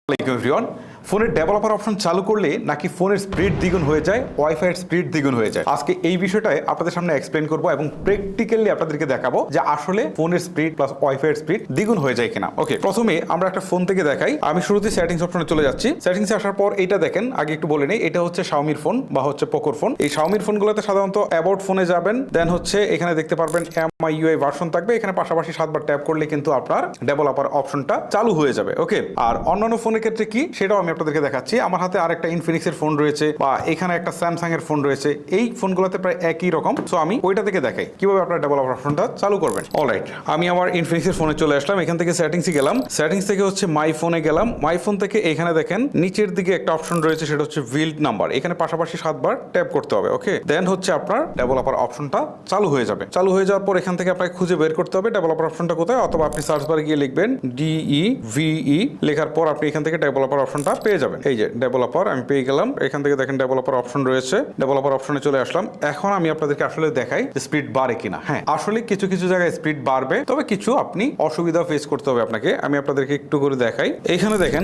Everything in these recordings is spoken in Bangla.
এভরিওয়ান, ফোনের ডেভেলপার অপশন চালু করলে নাকি ফোনের স্পিড দ্বিগুণ হয়ে যায়, ওয়াইফাই এর স্পিড দ্বিগুণ হয়ে যায়। আজকে এই বিষয়টাই আপনাদের সামনে এক্সপ্লেন করব এবং প্র্যাকটিক্যালি আপনাদেরকে দেখাবো যে আসলে ফোনের স্পিড প্লাস ওয়াইফাই এর স্পিড দ্বিগুণ হয়ে যায় কিনা। ওকে, প্রথমে আমরা একটা ফোন থেকে দেখাই। আমি শুরুতে সেটিংস অপশনে চলে যাচ্ছি। সেটিংসে আসার পর এইটা দেখেন, আগে একটু বলে নেই, এটা হচ্ছে শাওমির ফোন বা হচ্ছে পোকোর ফোন। এই শাওমির ফোনগুলোতে সাধারণত অ্যাবাউট ফোনে যাবেন, দেন হচ্ছে এখানে দেখতে পারবেন MIUI ভার্সন থাকবে। এখানে পাশাপাশি 7বার ট্যাপ করলে কিন্তু আপনার ডেভেলপার অপশনটা চালু হয়ে যাবে। ওকে, আর অন্যান্য ফোনের ক্ষেত্রে কি সেটাও আমি আপনাদেরকে দেখাচ্ছি। আমার হাতে আরেকটা ইনফিনিক্সের ফোন রয়েছে বা এখানে একটা স্যামসাং এর ফোন রয়েছে। এই ফোনগুলোতে প্রায় একই রকম। সো আমি ওইটা থেকে দেখাই কিভাবে আপনার ডেভেলপার অপশনটা চালু করবেন। অলরাইট, আমি আমার ইনফিনিক্সের ফোনে চলে আসলাম। এখান থেকে সেটিংসে গেলাম। সেটিংস থেকে হচ্ছে মাই ফোনে গেলাম। মাই ফোন থেকে এখানে দেখেন নিচের দিকে একটা অপশন রয়েছে, সেটা হচ্ছে বিল্ড নাম্বার। এখানে পাশাপাশি 7বার ট্যাপ করতে হবে। ওকে, দেন হচ্ছে আপনার ডেভেলপার অপশনটা চালু হয়ে যাবে। চালু হয়ে যাওয়ার পর এখান থেকে আপনাকে খুঁজে বের করতে হবে ডেভেলপার অপশনটা কোথায়, অথবা আপনি সার্চ বারে গিয়ে লিখবেন DEVE, লেখার পর আপনি এখান থেকে ডেভেলপার অপশনটা পেয়ে যাবেন। এই যে ডেভেলপার আমি পেয়ে গেলাম। এখান থেকে দেখেন ডেভেলপার অপশন রয়েছে। ডেভেলপার অপশনে চলে আসলাম। এখন আমি আপনাদেরকে আসলে দেখাই স্পিড বাড়ে কিনা। হ্যাঁ, আসলে কিছু কিছু জায়গায় স্পিড বাড়বে, তবে কিছু আপনি অসুবিধা ফেস করতে হবে আপনাকে। আমি আপনাদেরকে একটু করে দেখাই। এখানে দেখেন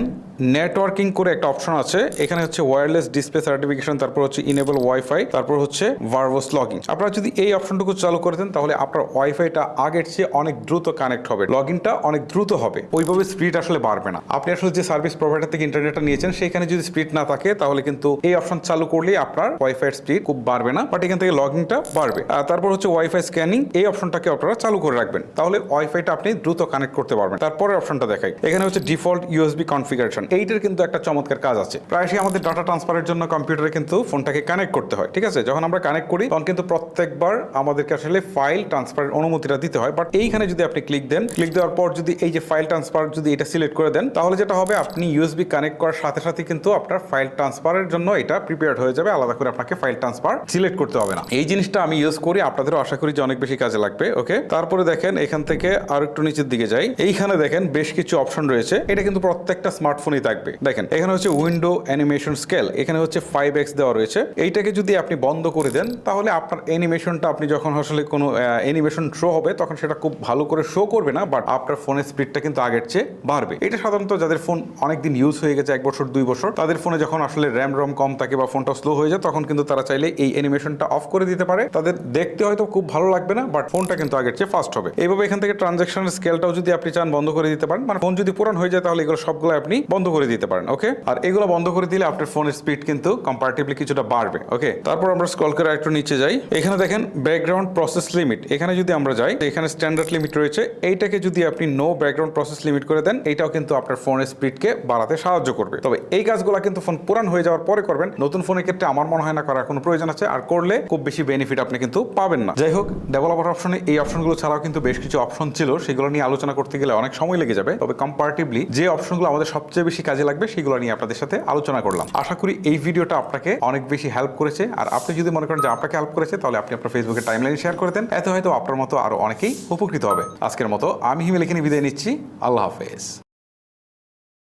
নেটওয়ার্কিং করে একটা অপশন আছে। এখানে হচ্ছে ওয়্যারলেস ডিসপ্লে সার্টিফিকেশন, তারপর হচ্ছে ইনেবল ওয়াইফাই, তারপর হচ্ছে ভার্বস লগইন। আপনারা যদি এই অপশনটুকু চালু করে দেন তাহলে আপনার ওয়াইফাইটা আগের চেয়ে অনেক দ্রুত কানেক্ট হবে, লগইনটা অনেক দ্রুত হবে। ওইভাবে স্পিড আসলে বাড়বে না। আপনি আসলে যে সার্ভিস প্রোভাইডার থেকে ইন্টারনেটটা নিয়েছেন সেখানে যদি স্পিড না থাকে তাহলে কিন্তু এই অপশন চালু করলেই আপনার ওয়াইফাই এর স্পিড খুব বাড়বে না, বাট এখান থেকে লগইনটা বাড়বে। আর তারপর হচ্ছে ওয়াইফাই স্ক্যানিং, এই অপশনটাকে আপনারা চালু করে রাখবেন, তাহলে ওয়াইফাইটা আপনি দ্রুত কানেক্ট করতে পারবেন। তারপরে অপশনটা দেখাই, এখানে হচ্ছে ডিফল্ট ইউএসবি কনফিগারেশন। এইটার কিন্তু একটা চমৎকার কাজ আছে। প্রায়শই আমাদের ডাটা ট্রান্সফারের জন্য কম্পিউটারে কিন্তু ফোনটাকে কানেক্ট করতে হয়, ঠিক আছে? যখন আমরা কানেক্ট করি তখন কিন্তু প্রত্যেকবার আমাদেরকে আসলে ফাইল ট্রান্সফারের অনুমতিটা দিতে হয়, বাট এইখানে যদি আপনি ক্লিক দেন, ক্লিক দেওয়ার পর যদি এই যে ফাইল ট্রান্সফার যদি এটা সিলেক্ট করে দেন, তাহলে যেটা হবে আপনি ইউএসবি কানেক্ট করার সাথে সাথে কিন্তু আপনার ফাইল ট্রান্সফারের জন্য এটা প্রিপেয়ার্ড হয়ে যাবে। আলাদা করে আপনাকে ফাইল ট্রান্সফার সিলেক্ট করতে হবে না। এই জিনিসটা আমি ইউজ করি, আপনাদেরও আশা করি যে অনেক বেশি কাজে লাগবে। ওকে, তারপরে দেখেন এখান থেকে আর একটু নিচের দিকে যাই। এইখানে দেখেন বেশ কিছু অপশন রয়েছে। এটা কিন্তু প্রত্যেকটা স্মার্টফোনই থাকবে। দেখেন এখানে হচ্ছে উইন্ডো অ্যানিমেশন স্কেল, এখানে হচ্ছে 5x দেওয়া রয়েছে। এইটাকে যদি আপনি বন্ধ করে দেন তাহলে আপনার অ্যানিমেশনটা, আপনি যখন আসলে কোনো অ্যানিমেশন শো হবে তখন সেটা খুব ভালো করে শো করবে না, বাট আপনার ফোনের স্পিডটা কিন্তু আগের চেয়ে বাড়বে। এটা সাধারণত যাদের ফোন অনেকদিন ইউজ হয়ে গেছে, 1 বছর 2 বছর, তাদের ফোনে যখন আসলে র্যাম রম কম থাকে বা ফোনটা স্লো হয়ে যায় তখন কিন্তু তারা চাইলে এই অ্যানিমেশনটা অফ করে দিতে পারে। তাদের দেখতে হয়তো খুব ভালো লাগবে না, বাট ফোনটা কিন্তু আগের চেয়ে ফাস্ট হবে। এইভাবে এখান থেকে ট্রানজাকশনের স্কেলটাও যদি আপনি চান বন্ধ করে দিতে পারেন, মানে ফোন যদি পুরান হয়ে যায় তাহলে এগুলো সবগুলো আপনি বন্ধ করে দিতে পারেন। ওকে, আর এগুলো বন্ধ করে দিলে আপনার ফোনের স্পিড কিন্তু কম্পারেটিভলি কিছুটা বাড়বে। ওকে, তারপর আমরা স্ক্রল করে একটু নিচে যাই। এখানে দেখেন ব্যাকগ্রাউন্ড প্রসেস লিমিট, এখানে যদি আমরা যাই এখানে স্ট্যান্ডার্ড লিমিট রয়েছে। এইটাকে যদি আপনি নো ব্যাকগ্রাউন্ড প্রসেস লিমিট করে দেন, এইটাও কিন্তু আপনার ফোনের স্পিডকে বাড়াতে সাহায্য করবে। তবে এই কাজগুলো কিন্তু ফোন পুরান হয়ে যাওয়ার পরে করবেন। নতুন ফোনের ক্ষেত্রে আমার মনে হয় না করার কোনো প্রয়োজন আছে, আর করলে খুব বেশি বেনিফিট আপনি কিন্তু পাবেন না। যাই হোক, ডেভেলপার অপশনে এই অপশনগুলো ছাড়াও কিন্তু বেশ কিছু অপশন ছিল, সেগুলো নিয়ে আলোচনা করতে গেলে অনেক সময় লেগে যাবে। তবে কম্পারেটিভলি যে অপশনগুলো আমাদের সবচেয়ে বেশি কাজে লাগবে সেগুলো নিয়ে আপনাদের সাথে আলোচনা করলাম। আশা করি এই ভিডিওটা আপনাকে অনেক বেশি হেল্প করেছে। আর আপনি যদি মনে করেন যে আপনাকে হেল্প করেছে তাহলে আপনি আপনার ফেসবুকে টাইমলাইনে শেয়ার করে দেন, এতে হয়তো আপনার মতো আরো অনেকেই উপকৃত হবে। আজকের মতো আমি হিমেল এখানে বিদায় নিচ্ছি। আল্লাহ হাফেজ।